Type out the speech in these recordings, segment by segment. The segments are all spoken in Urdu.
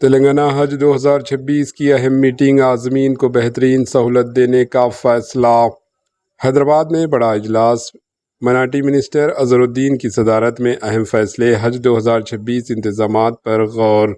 تلنگانہ حج 2026 کی اہم میٹنگ، عازمین کو بہترین سہولت دینے کا فیصلہ۔ حیدرآباد میں بڑا اجلاس، مناٹی منسٹر اظہر الدین کی صدارت میں اہم فیصلے، حج 2026 انتظامات پر غور۔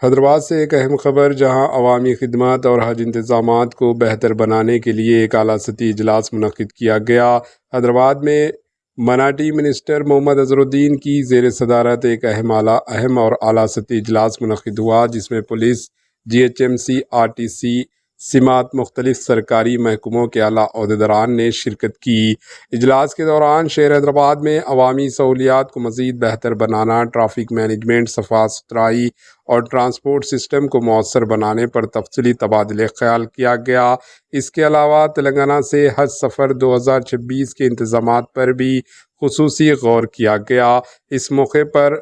حیدرآباد سے ایک اہم خبر، جہاں عوامی خدمات اور حج انتظامات کو بہتر بنانے کے لیے ایک اعلیٰ سطحی اجلاس منعقد کیا گیا۔ حیدرآباد میں مناٹی منسٹر محمد اظہر الدین کی زیر صدارت ایک اہم اور اعلیٰ سطحی اجلاس منعقد ہوا، جس میں پولیس، GHMC، RTC سمات مختلف سرکاری محکموں کے اعلیٰ عہدیداران نے شرکت کی۔ اجلاس کے دوران شہر حیدرآباد میں عوامی سہولیات کو مزید بہتر بنانا، ٹریفک مینجمنٹ، صفائی ستھرائی اور ٹرانسپورٹ سسٹم کو مؤثر بنانے پر تفصیلی تبادلہ خیال کیا گیا۔ اس کے علاوہ تلنگانہ سے حج سفر 2026 کے انتظامات پر بھی خصوصی غور کیا گیا۔ اس موقع پر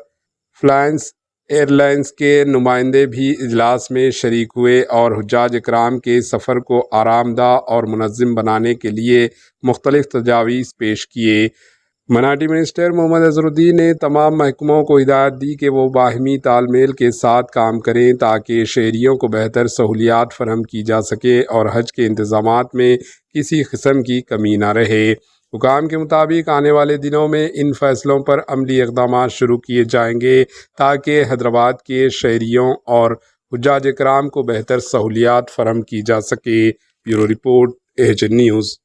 فلائنس ایئر لائنز کے نمائندے بھی اجلاس میں شریک ہوئے اور حجاج اکرام کے سفر کو آرام دہ اور منظم بنانے کے لیے مختلف تجاویز پیش کیے۔ مناٹی منسٹر محمد اظہر الدین نے تمام محکموں کو ہدایت دی کہ وہ باہمی تال میل کے ساتھ کام کریں تاکہ شہریوں کو بہتر سہولیات فراہم کی جا سکے اور حج کے انتظامات میں کسی قسم کی کمی نہ رہے۔ حکام کے مطابق آنے والے دنوں میں ان فیصلوں پر عملی اقدامات شروع کیے جائیں گے تاکہ حیدرآباد کے شہریوں اور حجاج اکرام کو بہتر سہولیات فراہم کی جا سکے۔ Bureau report, AHN news.